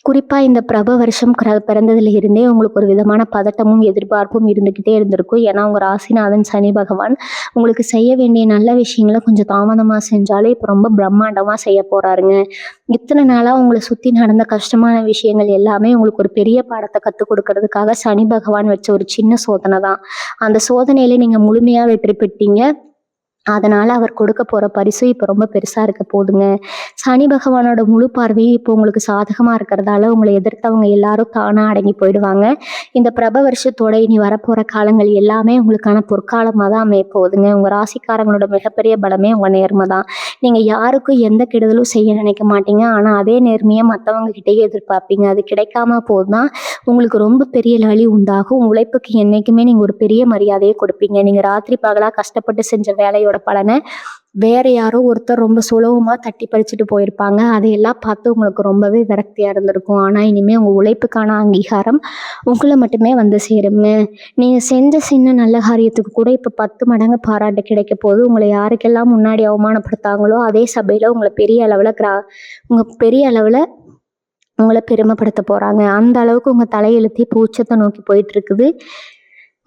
குறிப்பா இந்த பிரப வருஷம் பிறந்ததுல இருந்தே உங்களுக்கு ஒரு விதமான பதட்டமும், எதிர்பார்ப்பும் இருந்துகிட்டே இருந்திருக்கும். ஏன்னா உங்க ராசிநாதன் சனி பகவான் உங்களுக்கு செய்ய வேண்டிய நல்ல விஷயங்கள கொஞ்சம் தாமதமா செஞ்சாலும் இப்ப ரொம்ப பிரம்மாண்டமா செய்ய போறாருங்க. இத்தன நாளா உங்கள சுத்தி நடந்த கஷ்டமான விஷயங்கள் எல்லாமே உங்களுக்கு ஒரு பெரிய பாடத்த கத்துக் கொடுக்கறதுக்காக சனி பகவான் வச்ச ஒரு சின்ன சோதனை தான். அந்த சோதனையில நீங்க முழுமையா வெற்றி பெற்றீங்க. அதனால அவர் கொடுக்க போற பரிசு இப்ப ரொம்ப பெருசா இருக்க போகுதுங்க. சனி பகவானோட முழு பார்வையும் இப்போ உங்களுக்கு சாதகமா இருக்கிறதால உங்களை எதிர்த்தவங்க எல்லாரும் தானா அடங்கி போயிடுவாங்க. இந்த பிரப வருஷத்தோட இனி வரப்போற காலங்கள் எல்லாமே உங்களுக்கான பொற்காலமா தான் அமைய போகுதுங்க. உங்க ராசிக்காரங்களோட மிகப்பெரிய பலமே உங்க நேர்மை தான். நீங்க யாருக்கும் எந்த கெடுதலும் செய்ய நினைக்க மாட்டீங்க. ஆனா அதே நேர்மையை மத்தவங்க கிட்டயே எதிர்பார்ப்பீங்க. அது கிடைக்காம போதுனா உங்களுக்கு ரொம்ப பெரிய வலி உண்டாகும். உழைப்புக்கு என்னைக்குமே நீங்க ஒரு பெரிய மரியாதையை கொடுப்பீங்க. நீங்க ராத்திரி பகலா கஷ்டப்பட்டு செஞ்ச வேலையோட பலனை வேற யாரோ ஒருத்தர் ரொம்ப சுலபமா தட்டி பறிச்சுட்டு போயிருப்பாங்க. அதையெல்லாம் பார்த்து உங்களுக்கு ரொம்பவே விரக்தியா இருந்திருக்கும். ஆனா இனிமே உங்க உழைப்புக்கான அங்கீகாரம் உங்களை மட்டுமே வந்து சேருங்க. நீங்க செஞ்ச சின்ன நல்ல காரியத்துக்கு கூட இப்ப 10 மடங்கு பாராட்டு கிடைக்க போகுது. உங்களை யாருக்கெல்லாம் முன்னாடி அவமானப்படுத்தாங்களோ அதே சபையில உங்க பெரிய அளவுல உங்கள பெருமைப்படுத்த போறாங்க. அந்த அளவுக்கு உங்க தலையெழுத்து இப்போ உச்சத்தை நோக்கி போயிட்டு இருக்குது.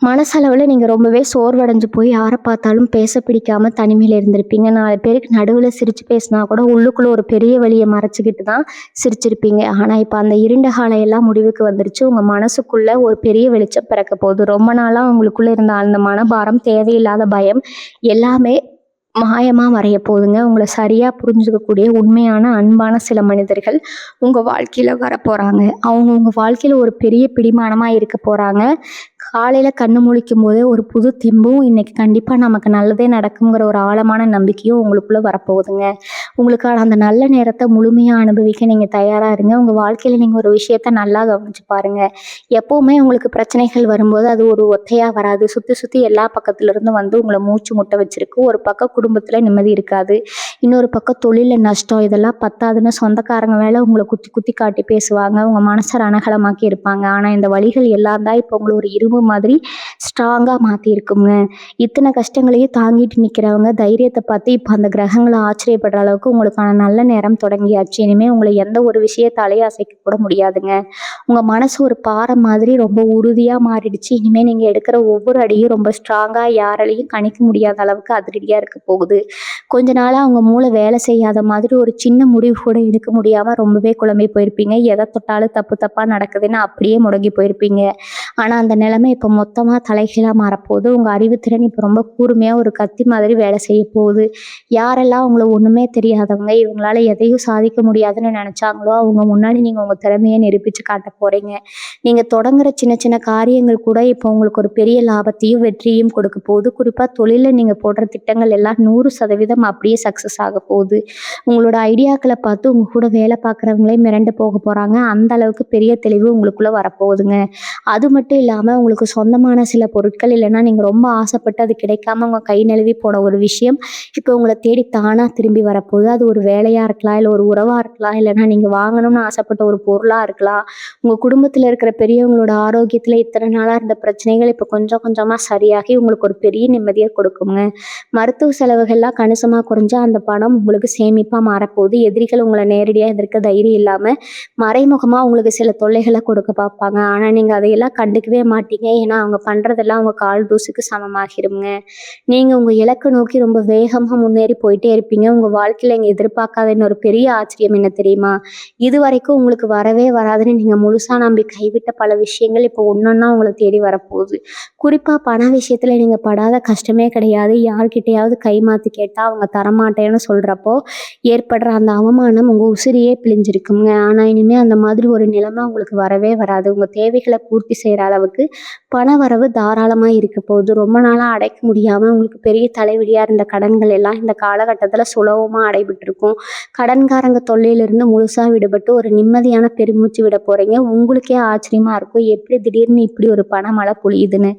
மனசளவுல நீங்க ரொம்பவே சோர்வடைஞ்சு போய் யார பார்த்தாலும் பேச பிடிக்காம தனிமையில இருந்திருப்பீங்க. 4 பேருக்கு நடுவுல சிரிச்சு பேசினா கூட உள்ளுக்குள்ள ஒரு பெரிய வலிய மறைச்சுக்கிட்டு தான் சிரிச்சிருப்பீங்க. ஆனா இப்ப அந்த இருண்ட காலம் எல்லாம் முடிவுக்கு வந்துருச்சு. உங்க மனசுக்குள்ள ஒரு பெரிய வெளிச்சம் பிறக்க போகுது. ரொம்ப நாளா உங்களுக்குள்ள இருந்த அந்த மனபாரம், தேவையில்லாத பயம் எல்லாமே மாயமா மறைய போகுதுங்க. உங்கள சரியா புரிஞ்சுக்கக்கூடிய உண்மையான, அன்பான சில மனிதர்கள் உங்க வாழ்க்கையில வரப்போறாங்க. அவங்க உங்க வாழ்க்கையில ஒரு பெரிய பிடிமானமா இருக்க போறாங்க. காலையில கண்ணு முழிக்கும் போதே ஒரு புது தெம்பும், இன்னைக்கு கண்டிப்பா நமக்கு நல்லதே நடக்குங்கிற ஒரு ஆழமான நம்பிக்கையும் உங்களுக்குள்ள வரப்போகுதுங்க. உங்களுக்கான அந்த நல்ல நேரத்த முழுமையா அனுபவிக்க நீங்க தயாரா இருங்க. உங்க வாழ்க்கையில நீங்க ஒரு விஷயத்த நல்லா கவனிச்சு பாருங்க. எப்பவுமே உங்களுக்கு பிரச்சனைகள் வரும்போது அது ஒரு ஒத்தையா வராது. சுத்தி சுத்தி எல்லா பக்கத்துல இருந்தும் வந்து உங்கள மூச்சு முட்ட வச்சிருக்கு. ஒரு பக்கம் குடும்பத்துல நிம்மதி இருக்காது. இன்னொரு பக்கம் தொழில்ல நஷ்டம். இதெல்லாம் பத்தாதுன்னு சொந்தக்காரங்க மேல உங்கள குத்தி குத்தி காட்டி பேசுவாங்க. உங்க மனச ரணகலமாக்கி இருப்பாங்க. ஆனா இந்த வலிகள் எல்லாம் தான் இப்போ உங்கள ஒரு இரும்பு மாதிரி ஸ்ட்ராங்கா மாத்தி இருக்குங்க. இத்தனை கஷ்டங்களையும் தாங்கிட்டு நிக்கிறவங்க தைரியத்தை பார்த்து இப்போ அந்த கிரகங்களை ஆச்சரியப்படுற அளவுக்கு உங்களுக்கான நல்ல நேரம் தொடங்கியாச்சு. இனிமே உங்களை எந்த ஒரு விஷயத்தாலேயே அசைக்க கூட முடியாதுங்க. உங்க மனசு ஒரு பாறை மாதிரி ரொம்ப உறுதியா மாறிடுச்சு. இனிமே நீங்க எடுக்கிற ஒவ்வொரு அடியும் ரொம்ப ஸ்ட்ராங்கா யாராலையும் கணிக்க முடியாத அளவுக்கு அதிரடியா இருக்க போகுது. கொஞ்ச நாளா உங்க மூளை வேலை செய்யாத மாதிரி ஒரு சின்ன முடிவு கூட எடுக்க முடியாம ரொம்பவே குழம்பி போயிருப்பீங்க. எதை தொட்டாலும் தப்பு தப்பா நடக்குதுன்னு அப்படியே முடங்கி போயிருப்பீங்க. ஆனா அந்த நிலைமை இப்போ மொத்தமா தலைகீழா மாறப்போகுது. உங்க அறிவுத்திறன் இப்போ ரொம்ப கூர்மையா ஒரு கத்தி மாதிரி வேலை செய்ய போகுது. யாரெல்லாம் உங்களை ஒண்ணுமே தெரியாதவங்க, இவங்களால எதையும் சாதிக்க முடியாதுன்னு நினைச்சாங்களோ அவங்க முன்னாடி நீங்க உங்க திறமையை நிரூபிச்சு காட்ட போறீங்க. நீங்க தொடங்குற சின்ன சின்ன காரியங்கள் கூட இப்போ உங்களுக்கு ஒரு பெரிய லாபத்தையும் வெற்றியும் கொடுக்க போகுது. குறிப்பா தொழில நீங்க போடுற திட்டங்கள் எல்லாம் 100% அப்படியே சக்சஸ் ஆக போகுது. உங்களோட ஐடியாக்களை பார்த்து உங்க கூட வேலை பார்க்குறவங்களே மிரண்டு போக போறாங்க. அந்த அளவுக்கு பெரிய தெளிவு உங்களுக்குள்ள வரப்போகுதுங்க. அது மட்டும் இல்லாம உங்களுக்கு சொந்தமான சில பொருட்கள் இல்லைன்னா நீங்க ரொம்ப ஆசைப்பட்டு அது கிடைக்காம உங்க கை நழுவி போன ஒரு விஷயம் இப்போ உங்களை தேடி தானா திரும்பி வரப்போகுது. அது ஒரு வேலையா இருக்கலாம், இல்லை ஒரு உறவா இருக்கலாம், இல்லைன்னா நீங்க வாங்கணும்னு ஆசைப்பட்ட ஒரு பொருளா இருக்கலாம். உங்க குடும்பத்துல இருக்கிற பெரியவங்களோட ஆரோக்கியத்துல இத்தனை நாளா இருந்த பிரச்சனைகள் இப்போ கொஞ்சம் கொஞ்சமா சரியாகி உங்களுக்கு ஒரு பெரிய நிம்மதியை கொடுக்குங்க. மருத்துவ செலவுகள்லாம் கணிசமா குறைஞ்சா அந்த பணம் உங்களுக்கு சேமிப்பா மாறப்போகுது. எதிரிகள் உங்களை நேரடியா எதிர்க்க தைரியம் இல்லாம மறைமுகமா உங்களுக்கு சில தொல்லைகளை கொடுக்க பார்ப்பாங்க. ஆனா நீங்க அதையெல்லாம் கண்டுக்கவே மாட்டீங்க. ஏன்னா அவங்க பண்றதெல்லாம் உங்க கால் தூசுக்கு சமமாகிருங்க. நீங்க உங்க இலக்கை நோக்கி ரொம்ப வேகமா முன்னேறி போயிட்டே இருப்பீங்க. உங்க வாழ்க்கையில இங்க எதிர்பார்க்காத இன்னொரு பெரிய ஆச்சரியம் என்ன தெரியுமா? இது வரைக்கும் உங்களுக்கு வரவே வராதுன்னு நீங்க முழுசா நம்பி கைவிட்ட பல விஷயங்கள் இப்போ ஒன்னொன்னா உங்களை தேடி வரப்போகுது. குறிப்பா பண விஷயத்துல நீங்க படாத கஷ்டமே கிடையாது. யார்கிட்டயாவது கை மாத்தி கேட்டா அவங்க தரமாட்டேன்னு சொல்றப்போ ஏற்படுற அந்த அவமானம் உங்க உசிரியே பிழிஞ்சிருக்குங்க. ஆனா இனிமே அந்த மாதிரி ஒரு நிலைமை உங்களுக்கு வரவே வராது. உங்க தேவைகளை பூர்த்தி செய்யற அப்படிங்கிற அளவுக்கு பண வரவு தாராளமாக இருக்க போகுது. ரொம்ப நாளாக அடைக்க முடியாமல் உங்களுக்கு பெரிய தலைவலியாக இருந்த கடன்கள் எல்லாம் இந்த காலகட்டத்தில் சுலபமாக அடைபட்டிருக்கும். கடன்காரங்க தொல்லையிலிருந்து முழுசாக விடுபட்டு ஒரு நிம்மதியான பெருமூச்சு விட போகிறீங்க. உங்களுக்கே ஆச்சரியமாக இருக்கும், எப்படி திடீர்னு இப்படி ஒரு பணமழை பொழியுதுன்னு.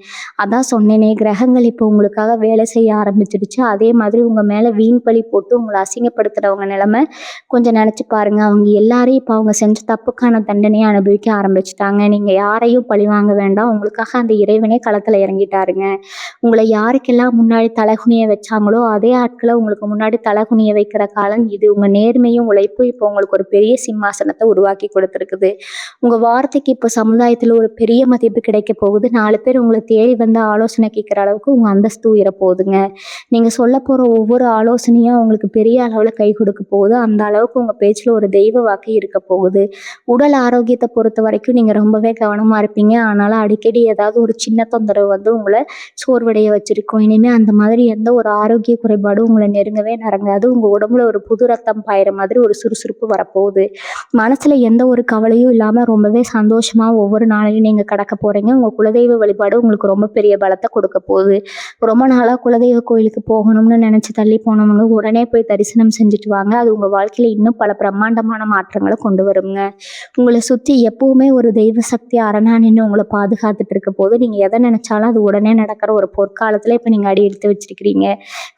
அதான் சொன்னேனே, கிரகங்கள் இப்போ உங்களுக்காக வேலை செய்ய ஆரம்பிச்சிடுச்சு. அதே மாதிரி உங்கள் மேலே வீண் பழி போட்டு உங்களை அசிங்கப்படுத்துகிறவங்க நிலைமை கொஞ்சம் நினச்சி பாருங்கள். அவங்க எல்லாரையும் இப்போ அவங்க செஞ்ச தப்புக்கான தண்டனையை அனுபவிக்க ஆரம்பிச்சிட்டாங்க. நீங்கள் யாரையும் பழி வாங்க வேண்டாம். உங்களுக்காக அந்த இறைவனே களத்தில் இறங்கிட்டாருங்க. உங்களை யாருக்கெல்லாம் முன்னாடி தலகுனிய வச்சாங்களோ அதே ஆட்களை உங்களுக்கு முன்னாடி தலகுனிய வைக்கிற காலம் இது. உங்கள் நேர்மையும் உழைப்பும் இப்போ உங்களுக்கு ஒரு பெரிய சிம்மாசனத்தை உருவாக்கி கொடுத்துருக்குது. உங்கள் வார்த்தைக்கு இப்போ சமுதாயத்தில் ஒரு பெரிய மதிப்பு கிடைக்க போகுது. 4 பேர் உங்களை தேடி வந்து ஆலோசனை கேட்குற அளவுக்கு உங்கள் அந்தஸ்து உயர போகுதுங்க. நீங்கள் சொல்ல போகிற ஒவ்வொரு ஆலோசனையும் அவங்களுக்கு பெரிய அளவில் கை கொடுக்க போகுது. அந்த அளவுக்கு உங்கள் பேச்சில் ஒரு தெய்வ வாக்கு இருக்க போகுது. உடல் ஆரோக்கியத்தை பொறுத்த வரைக்கும் நீங்கள் ரொம்பவே கவனமாக இருப்பீங்க. ஆனாலும் அடிக்கடி ஏதாவது ஒரு சின்ன தொந்தரவு வந்து உங்களை சோர்வடைய வச்சிருக்கும். இனிமேல் அந்த மாதிரி எந்த ஒரு ஆரோக்கிய குறைபாடும் உங்களை நெருங்கவே நெருங்காது. உங்கள் உடம்புல ஒரு புது ரத்தம் பாயிற மாதிரி ஒரு சுறுசுறுப்பு வரப்போகுது. மனசில் எந்த ஒரு கவலையும் இல்லாமல் ரொம்பவே சந்தோஷமாக ஒவ்வொரு நாளையும் நீங்கள் கடக்க போகிறீங்க. உங்கள் குலதெய்வ வழிபாடு உங்களுக்கு ரொம்ப பெரிய பலத்தை கொடுக்க போகுது. ரொம்ப நாளாக குலதெய்வ கோயிலுக்கு போகணும்னு நினச்சி தள்ளி போனவங்க உடனே போய் தரிசனம் செஞ்சுட்டு வாங்க. அது உங்கள் வாழ்க்கையில் இன்னும் பல பிரம்மாண்டமான மாற்றங்களை கொண்டு வருங்க. உங்களை சுற்றி எப்பவுமே ஒரு தெய்வ சக்தி அரணா நின்று உங்களை பாதுகாத்துட்டு இருக்க போது நீங்கள் எதை நினைச்சாலும் அது உடனே நடக்கிற ஒரு பொற்காலத்தில் இப்போ நீங்கள் அடி எடுத்து வச்சிருக்கிறீங்க.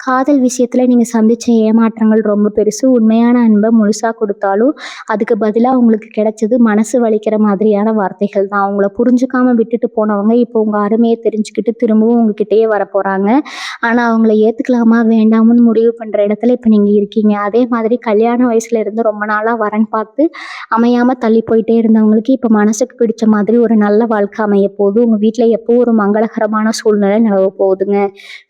காதல் விஷயத்தில் நீங்கள் சந்தித்த ஏமாற்றங்கள் ரொம்ப பெருசு. உண்மையான அன்பை முழுசாக கொடுத்தாலும் அதுக்கு பதிலாக உங்களுக்கு கிடைச்சது மனசு வலிக்கிற மாதிரியான வார்த்தைகள் தான். அவங்கள புரிஞ்சுக்காம விட்டுட்டு போனவங்க இப்போ உங்கள் அருமையை தெரிஞ்சுக்கிட்டு திரும்பவும் உங்ககிட்டயே வரப்போகிறாங்க. ஆனால் அவங்கள ஏற்றுக்கலாமா வேண்டாமுன்னு முடிவு பண்ணுற இடத்துல இப்போ நீங்கள் இருக்கீங்க. அதே மாதிரி கல்யாண வயசுல இருந்து ரொம்ப நாளாக வரன் பார்த்து அமையாமல் தள்ளி போயிட்டே இருந்தவங்களுக்கு இப்போ மனசுக்கு பிடிச்ச மாதிரி ஒரு நல்ல வாழ்க்கை அமைய போகுது. உங்கள் வீட்டில் எப்போ ஒரு மங்களகரமான சூழ்நிலை நிலவ போகுதுங்க.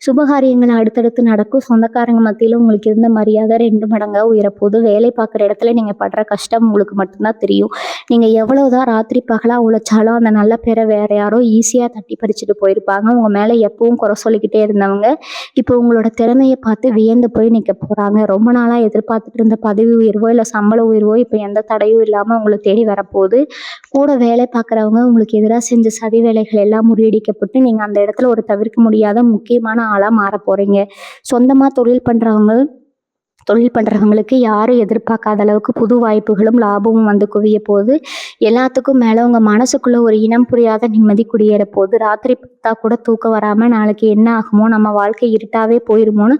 சுபகாரியங்கள் அடுத்தடுத்து நடக்கும். சொந்தக்காரங்க மத்தியில் உங்களுக்கு இருந்த மரியாதை 2 மடங்காக உயரப்போகுது. வேலை பார்க்குற இடத்துல நீங்கள் படுற கஷ்டம் உங்களுக்கு மட்டும்தான் தெரியும். நீங்கள் எவ்வளோதான் ராத்திரி பகலாக உழைச்சாலும் அந்த நல்ல பேரை வேற யாரோ ஈஸியாக தட்டி பறிச்சுட்டு போயிருப்பாங்க. உங்கள் மேலே எப்பவும் குறை சொல்லிக்கிட்டே இருந்தவங்க இப்போ உங்களோட திறமையை பார்த்து வியந்து போய் நிற்க போகிறாங்க. ரொம்ப நாளாக எதிர்பார்த்துட்டு இருந்த பதவி உயர்வோ இல்லை சம்பள உயர்வோ இப்போ எந்த தடையும் இல்லாமல் உங்களை தேடி வரப்போகுது. கூட வேலை பார்க்குறவங்க உங்களுக்கு எதிராக செஞ்ச சதி வேலைகள் எல்லாம் முறியடிக்கப்பட்டு நீங்கள் அந்த இடத்துல ஒரு தவிர்க்க முடியாத முக்கியமான ஆளாக மாற போகிறீங்க. சொந்தமாக தொழில் பண்ணுறவங்களுக்கு யாரும் எதிர்பார்க்காத அளவுக்கு புது வாய்ப்புகளும் லாபமும் வந்து குவிய போகுது. எல்லாத்துக்கும் மேலே உங்கள் மனசுக்குள்ளே ஒரு இனம் புரியாத நிம்மதி குடியேற போகுது. ராத்திரி பார்த்தா கூட தூக்கம் வராமல் நாளைக்கு என்ன ஆகுமோ, நம்ம வாழ்க்கை இருட்டாவே போயிருமோன்னு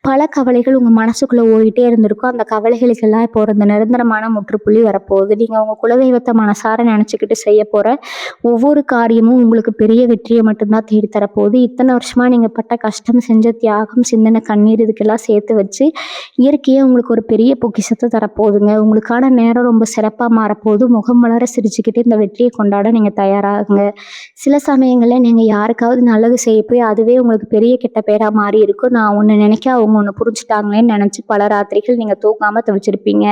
பல கவலைகள் உங்கள் மனசுக்குள்ளே ஓடிட்டே இருந்திருக்கும். அந்த கவலைகளுக்கெல்லாம் இப்போ ஒரு நிரந்தரமான முற்றுப்புள்ளி வரப்போகுது. நீங்கள் உங்கள் குலதெய்வத்தை மனசார நினச்சிக்கிட்டு செய்ய போகிற ஒவ்வொரு காரியமும் உங்களுக்கு பெரிய வெற்றியை மட்டும்தான் தேடித்தரப்போகுது. இத்தனை வருஷமாக நீங்கள் பட்ட கஷ்டம், செஞ்ச தியாகம், சிந்தனை கண்ணீர் இதுக்கெல்லாம் சேர்த்து வச்சு இயற்கையே உங்களுக்கு ஒரு பெரிய பொக்கிஷத்தை தரப்போகுதுங்க. உங்களுக்கான நேரம் ரொம்ப சிறப்பாக மாறப்போகுது. முகம் வளர சிரிச்சுக்கிட்டு இந்த வெற்றியை கொண்டாட நீங்கள் தயாராகுங்க. சில சமயங்களில் நீங்கள் யாருக்காவது நல்லது செய்ய போய் அதுவே உங்களுக்கு பெரிய கெட்ட பேராக மாறி இருக்கும். நான் ஒன்று நினைக்க அவங்க ஒன்று புரிஞ்சுட்டாங்களேன்னு நினச்சி பல ராத்திரிகள் நீங்கள் தூக்காமல் தவிச்சிருப்பீங்க.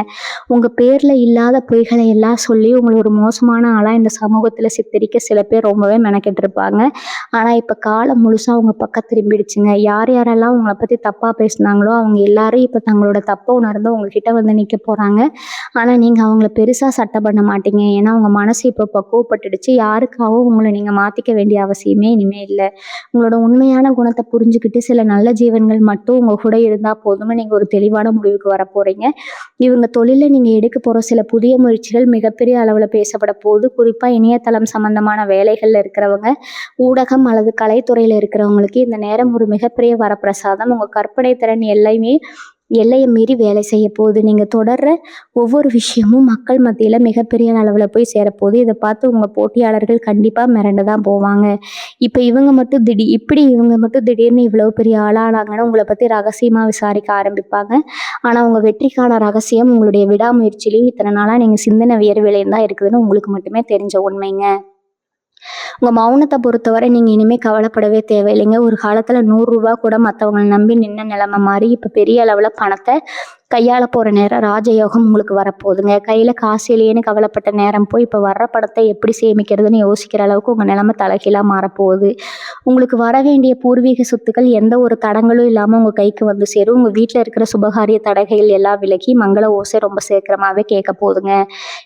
உங்கள் பேரில் இல்லாத பொய்களை எல்லாம் சொல்லி உங்களை ஒரு மோசமான ஆளாக இந்த சமூகத்தில் சித்தரிக்க சில பேர் ரொம்பவே மெனக்கெட்டு இருப்பாங்க. ஆனால் இப்போ காலம் முழுசாக அவங்க பக்கம் திரும்பிடுச்சுங்க. யார் யாரெல்லாம் உங்களை பற்றி தப்பாக பேசினாங்களோ அவங்க எல்லாரும் இப்போ தங்களோட தப்பை உணர்ந்து உங்ககிட்ட வந்து நிற்க போகிறாங்க. ஆனால் நீங்கள் அவங்கள பெருசாக சட்டை பண்ண மாட்டீங்க. ஏன்னா உங்கள் மனசு இப்போ பக்குவப்பட்டுடுச்சு. யாருக்காகவும் உங்களை நீங்கள் மாற்றிக்க வேண்டிய அவசியமே இனிமேல் இல்லை. உங்களோட உண்மையான குணத்தை புரிஞ்சுக்கிட்டு சில நல்ல ஜீவன்கள் மட்டும் உங்கள் கூட இருந்தால் போதும்னு நீங்கள் ஒரு தெளிவான முடிவுக்கு வர போகிறீங்க. இவங்க தொழிலில் நீங்கள் எடுக்க போகிற சில புதிய முயற்சிகள் மிகப்பெரிய அளவில் பேசப்பட போகுது. குறிப்பாக இணையதளம் சம்மந்தமான வேலைகளில் இருக்கிறவங்க, ஊடகம் அல்லது கலைத்துறையில் இருக்கிறவங்களுக்கு இந்த நேரம் ஒரு மிகப்பெரிய வரப்பிரசாதம். உங்கள் கற்பனை திறன் எல்லையை மீறி வேலை செய்ய போகுது. நீங்கள் தொடர்ற ஒவ்வொரு விஷயமும் மக்கள் மத்தியில் மிகப்பெரிய அளவில் போய் சேரப்போகுது. இதை பார்த்து உங்கள் போட்டியாளர்கள் கண்டிப்பாக மிரண்டு தான் போவாங்க. இப்போ இவங்க மட்டும் திடீர்னு இவ்வளோ பெரிய ஆளானாங்கன்னு உங்களை பற்றி ரகசியமாக விசாரிக்க ஆரம்பிப்பாங்க. ஆனால் உங்கள் வெற்றிக்கான ரகசியம் உங்களுடைய விடாமுயற்சியிலையும் இத்தனை நாளாக நீங்கள் சிந்தனை வியர்விலையும் தான் இருக்குதுன்னு உங்களுக்கு மட்டுமே தெரிஞ்ச உண்மைங்க. உங்கள் மௌனத்தை பொறுத்தவரை நீங்கள் இனிமேல் கவலைப்படவே தேவையில்லைங்க. ஒரு காலத்தில் 100 ரூபா கூட மற்றவங்களை நம்பி நின்ன நிலைமை மாதிரி இப்போ பெரிய அளவில் பணத்தை கையாள போகிற நேரம் ராஜயோகம் உங்களுக்கு வரப்போகுதுங்க. கையில் காசு இல்லையேன்னு கவலைப்பட்ட நேரம் போய் இப்போ வர்ற பணத்தை எப்படி சேமிக்கிறதுன்னு யோசிக்கிற அளவுக்கு உங்கள் நிலைமை தலைகீழாக மாறப்போகுது. உங்களுக்கு வர வேண்டிய பூர்வீக சொத்துக்கள் எந்த ஒரு தடங்களும் இல்லாமல் உங்கள் கைக்கு வந்து சேரும். உங்கள் வீட்டில் இருக்கிற சுபகாரிய தடைகள் எல்லாம் விலகி மங்கள ஓசை ரொம்ப சீக்கிரமாகவே கேட்க போகுதுங்க.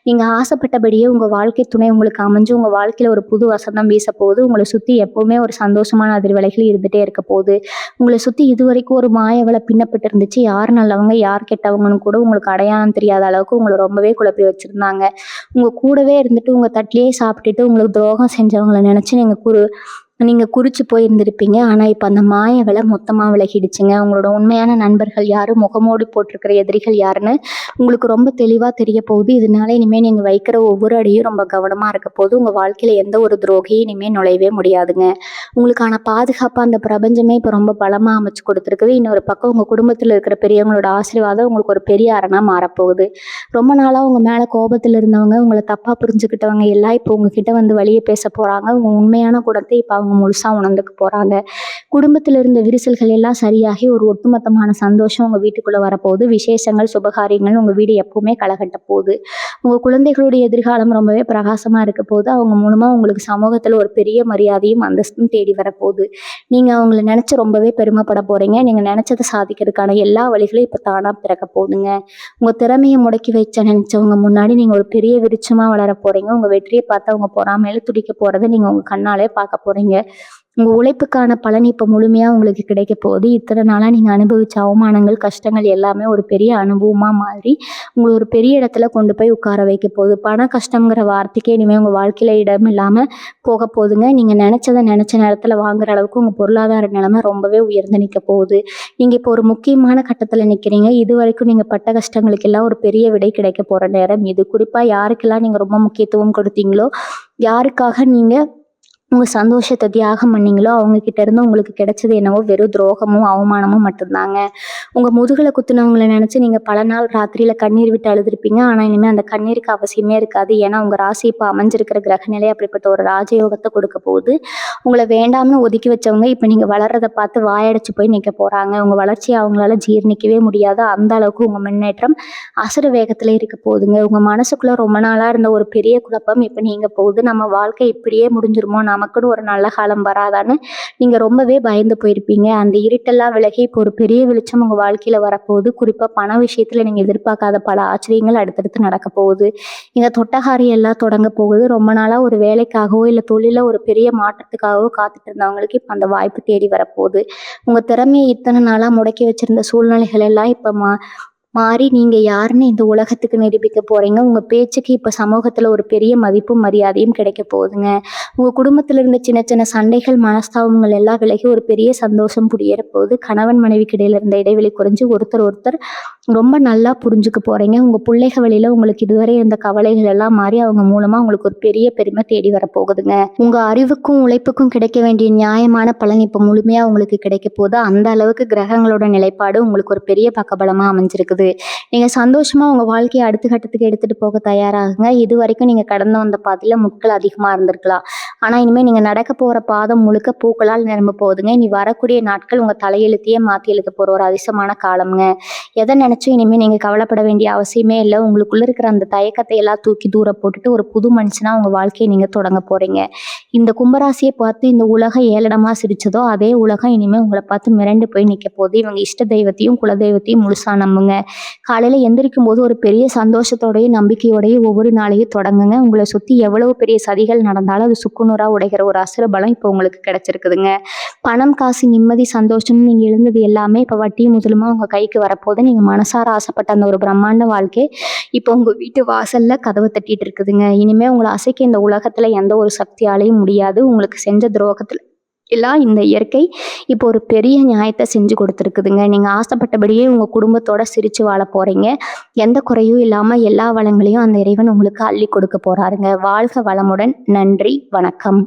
நீங்கள் ஆசைப்பட்டபடியே உங்கள் வாழ்க்கை துணை உங்களுக்கு அமைஞ்சு உங்கள் வாழ்க்கையில் ஒரு புது வசந்த பக்கம் தான் வீச போகுது. உங்களை சுற்றி எப்போவுமே ஒரு சந்தோஷமான அதிர்வலைகள் இருந்துகிட்டே இருக்க போகுது. உங்களை சுற்றி இதுவரைக்கும் ஒரு மாயவலை பின்னப்பட்டு இருந்துச்சு. யார் நல்லவங்க யார் கெட்டவங்கன்னு கூட உங்களுக்கு அடையாளம் தெரியாத அளவுக்கு உங்களை ரொம்பவே குழப்பி வச்சுருந்தாங்க. உங்கள் கூடவே இருந்துட்டு உங்கள் தட்டிலேயே சாப்பிட்டுட்டு உங்களுக்கு துரோகம் செஞ்சவங்களை நினச்சி நீங்கள் குறிச்சு போயிருந்திருப்பீங்க. ஆனால் இப்போ அந்த மாய விலை மொத்தமாக விலகிடுச்சுங்க. உங்களோட உண்மையான நண்பர்கள் யார், முகமூடி போட்டிருக்கிற எதிரிகள் யாருன்னு உங்களுக்கு ரொம்ப தெளிவாக தெரிய போகுது. இதனால இனிமேல் நீங்கள் வைக்கிற ஒவ்வொரு அடியும் ரொம்ப கவனமாக இருக்க போகுது. உங்கள் வாழ்க்கையில் எந்த ஒரு துரோகியும் இனிமேல் நுழையவே முடியாதுங்க. உங்களுக்கான பாதுகாப்பு அந்த பிரபஞ்சமே இப்போ ரொம்ப பலமாக அமைச்சு கொடுத்துருக்குது. இன்னொரு பக்கம் உங்கள் குடும்பத்தில் இருக்கிற பெரியவங்களோட ஆசீர்வாதம் உங்களுக்கு ஒரு பெரிய அரணாக மாறப்போகுது. ரொம்ப நாளாக உங்கள் மேலே கோபத்தில் இருந்தவங்க, உங்களை தப்பாக புரிஞ்சுக்கிட்டவங்க எல்லாம் இப்போ உங்ககிட்ட வந்து வழியே பேச போகிறாங்க. உங்கள் உண்மையான குணத்தை இப்போ அவங்க முழுசாக உணர்ந்துக்க போகிறாங்க. குடும்பத்தில் இருந்த விரிசல்கள் எல்லாம் சரியாகி ஒரு ஒட்டுமொத்தமான சந்தோஷம் உங்கள் வீட்டுக்குள்ளே வரப்போகுது. விசேஷங்கள் சுபகாரியங்கள் உங்கள் வீடு எப்பவுமே களகட்ட போகுது. உங்கள் குழந்தைகளுடைய எதிர்காலம் ரொம்பவே பிரகாசமாக இருக்க போகுது. அவங்க மூலமாக உங்களுக்கு சமூகத்தில் ஒரு பெரிய மரியாதையும் அந்தஸ்தும் தேடி வரப்போகுது. நீங்கள் அவங்கள நினச்சி ரொம்பவே பெருமைப்பட போகிறீங்க. நீங்கள் நினச்சதை சாதிக்கிறதுக்கான எல்லா வழிகளும் இப்போ தானாக பிறக்க போகுதுங்க. உங்கள் திறமையை முடக்கி நினச்சவங்க முன்னாடி நீங்கள் ஒரு பெரிய விருட்சமாக வளர போகிறீங்க. உங்கள் வெற்றியை பார்த்து அவங்க பொறாமையில துடிக்க போகிறத நீங்கள் உங்கள் கண்ணாலே பார்க்க போகிறீங்க. உங்கள் உழைப்புக்கான பலன் இப்போ முழுமையாக உங்களுக்கு கிடைக்க போகுது. இத்தனை நாளாக நீங்கள் அனுபவித்த அவமானங்கள் கஷ்டங்கள் எல்லாமே ஒரு பெரிய அனுபவமாக மாறி உங்களை ஒரு பெரிய இடத்துல கொண்டு போய் உட்கார வைக்க போகுது. பண கஷ்டங்கிற வார்த்தைக்கே இனிமேல் உங்கள் வாழ்க்கையில் இடம் இல்லாமல் போக போகுதுங்க. நீங்கள் நினச்ச நேரத்தில் வாங்குற அளவுக்கு உங்கள் பொருளாதார நிலைமை ரொம்பவே உயர்ந்து நிற்க போகுது. நீங்கள் இப்போ ஒரு முக்கியமான கட்டத்தில் நிற்கிறீங்க. இது வரைக்கும் நீங்கள் பட்ட கஷ்டங்களுக்கெல்லாம் ஒரு பெரிய விடை கிடைக்க போகிற நேரம் இது. குறிப்பாக யாருக்கெல்லாம் நீங்கள் ரொம்ப முக்கியத்துவம் கொடுத்தீங்களோ, யாருக்காக நீங்கள் உங்கள் சந்தோஷத்தை தியாகம் பண்ணீங்களோ அவங்கக்கிட்ட இருந்து உங்களுக்கு கிடைச்சது என்னவோ வெறும் துரோகமும் அவமானமும் மட்டும்தாங்க. உங்கள் முதுகில் குத்துனவங்களை நினச்சி நீங்கள் பல நாள் ராத்திரியில் கண்ணீர் விட்டு அழுதுருப்பீங்க. ஆனால் இனிமேல் அந்த கண்ணீருக்கு அவசியமே இருக்காது. ஏன்னா உங்கள் ராசி இப்போ அமைஞ்சிருக்கிற கிரகநிலை அப்படிப்பட்ட ஒரு ராஜயோகத்தை கொடுக்க போகுது. உங்களை வேண்டாம்னு ஒதுக்கி வச்சவங்க இப்போ நீங்கள் வளர்றதை பார்த்து வாயடைச்சு போய் நிற்க போகிறாங்க. உங்கள் வளர்ச்சியை அவங்களால ஜீர்ணிக்கவே முடியாது. அந்த அளவுக்கு உங்கள் முன்னேற்றம் அசுர வேகத்தில் இருக்க போகுதுங்க. உங்கள் மனசுக்குள்ளே ரொம்ப நாளாக இருந்த ஒரு பெரிய குழப்பம் இப்போ நீங்க போகுது. நம்ம வாழ்க்கை இப்படியே முடிஞ்சிருமோ, நமக்குன்னு ஒரு நல்ல காலம் வராதான்னு நீங்கள் ரொம்பவே பயந்து போயிருப்பீங்க. அந்த இருட்டெல்லாம் விலகி இப்போ ஒரு பெரிய வெளிச்சம் உங்கள் வாழ்க்கையில் வரப்போகுது. குறிப்பாக பண விஷயத்தில் நீங்கள் எதிர்பார்க்காத பல ஆச்சரியங்கள் அடுத்தடுத்து நடக்க போகுது. இந்த தொட்டகாரி எல்லாம் தொடங்க போகுது. ரொம்ப நாளாக ஒரு வேலைக்காகவோ இல்லை தொழிலில் ஒரு பெரிய மாற்றத்துக்காகவோ காத்துட்டு இருந்தவங்களுக்கு இப்போ அந்த வாய்ப்பு தேடி வரப்போகுது. உங்கள் திறமையை இத்தனை நாளாக முடக்கி வச்சிருந்த சூழ்நிலைகள் எல்லாம் இப்போ மாறி நீங்கள் யாருன்னு இந்த உலகத்துக்கு நிரூபிக்க போகிறீங்க. உங்கள் பேச்சுக்கு இப்போ சமூகத்தில் ஒரு பெரிய மதிப்பும் மரியாதையும் கிடைக்க போகுதுங்க. உங்கள் குடும்பத்தில் இருந்த சின்ன சின்ன சண்டைகள் மனஸ்தாபங்கள் எல்லாம் விலகி ஒரு பெரிய சந்தோஷம் புரியற போகுது. கணவன் மனைவிக்கு இடையில இருந்த இடைவெளி குறைஞ்சு ஒருத்தர் ரொம்ப நல்லா புரிஞ்சுக்க போகிறீங்க. உங்கள் பிள்ளைக வழியில் உங்களுக்கு இதுவரை இருந்த கவலைகள் எல்லாம் மாறி அவங்க மூலமாக உங்களுக்கு ஒரு பெரிய பெருமை தேடி வரப்போகுதுங்க. உங்கள் அறிவுக்கும் உழைப்புக்கும் கிடைக்க வேண்டிய நியாயமான பலன் இப்போ முழுமையாக உங்களுக்கு கிடைக்க போகுது. அந்த அளவுக்கு கிரகங்களோட நிலைப்பாடு உங்களுக்கு ஒரு பெரிய பக்கபலமாக அமைஞ்சிருக்குது. நீங்கள் சந்தோஷமாக உங்கள் வாழ்க்கையை அடுத்த கட்டத்துக்கு எடுத்துகிட்டு போக தயாராகுங்க. இது வரைக்கும் நீங்கள் கடந்து வந்த பாதையில் முட்கள் அதிகமாக இருந்திருக்கலாம். ஆனால் இனிமேல் நீங்கள் நடக்க போகிற பாதம் முழுக்க பூக்களால் நிரம்ப போகுதுங்க. இனி வரக்கூடிய நாட்கள் உங்கள் தலையெழுத்தையே மாற்றி எழுத போகிற ஒரு அதிசயமான காலம்ங்க. எதை நினச்சும் இனிமேல் நீங்கள் கவலைப்பட வேண்டிய அவசியமே இல்லை. உங்களுக்குள்ளே இருக்கிற அந்த தயக்கத்தை எல்லாம் தூக்கி தூர போட்டுட்டு ஒரு புது மனுஷனாக உங்கள் வாழ்க்கையை நீங்கள் தொடங்க போகிறீங்க. இந்த கும்பராசியை பார்த்து இந்த உலகம் ஏளனமாக சிரிச்சதோ அதே உலகம் இனிமேல் உங்களை பார்த்து மிரண்டு போய் நிற்க போகுது. இவங்க இஷ்ட தெய்வத்தையும் குலதெய்வத்தையும் முழுசாக நம்புங்க. காலையில் எந்திரிக்கும் போது ஒரு பெரிய சந்தோஷத்தோடையும் நம்பிக்கையோடையும் ஒவ்வொரு நாளையும் தொடங்குங்க. உங்களை சுற்றி எவ்வளவு பெரிய சதிகள் நடந்தாலும் அது சுக்குநூறாக உடைகிற ஒரு அசுர பலம் இப்போ உங்களுக்கு கிடைச்சிருக்குதுங்க. பணம் காசு நிம்மதி சந்தோஷம் நீங்கள் எழுந்தது எல்லாமே இப்போ வட்டியும் முதலுமா உங்கள் கைக்கு வரப்போது. நீங்கள் மனசார ஆசைப்பட்ட அந்த ஒரு பிரம்மாண்ட வாழ்க்கை இப்போ உங்கள் வீட்டு வாசலில் கதவை தட்டிட்டு இருக்குதுங்க. இனிமேல் உங்களை அசைக்க இந்த உலகத்தில் எந்த ஒரு சக்தியாலையும் முடியாது. உங்களுக்கு செஞ்ச துரோகத்தில் எல்லாம் இந்த இயற்கை இப்போ ஒரு பெரிய நியாயத்தை செஞ்சு கொடுத்துருக்குதுங்க. நீங்கள் ஆசைப்பட்டபடியே உங்கள் குடும்பத்தோட சிரித்து வாழ போகிறீங்க. எந்த குறையும் இல்லாமல் எல்லா வளங்களையும் அந்த இறைவன் உங்களுக்கு அள்ளி கொடுக்க போகிறாருங்க. வாழ்க வளமுடன். நன்றி, வணக்கம்.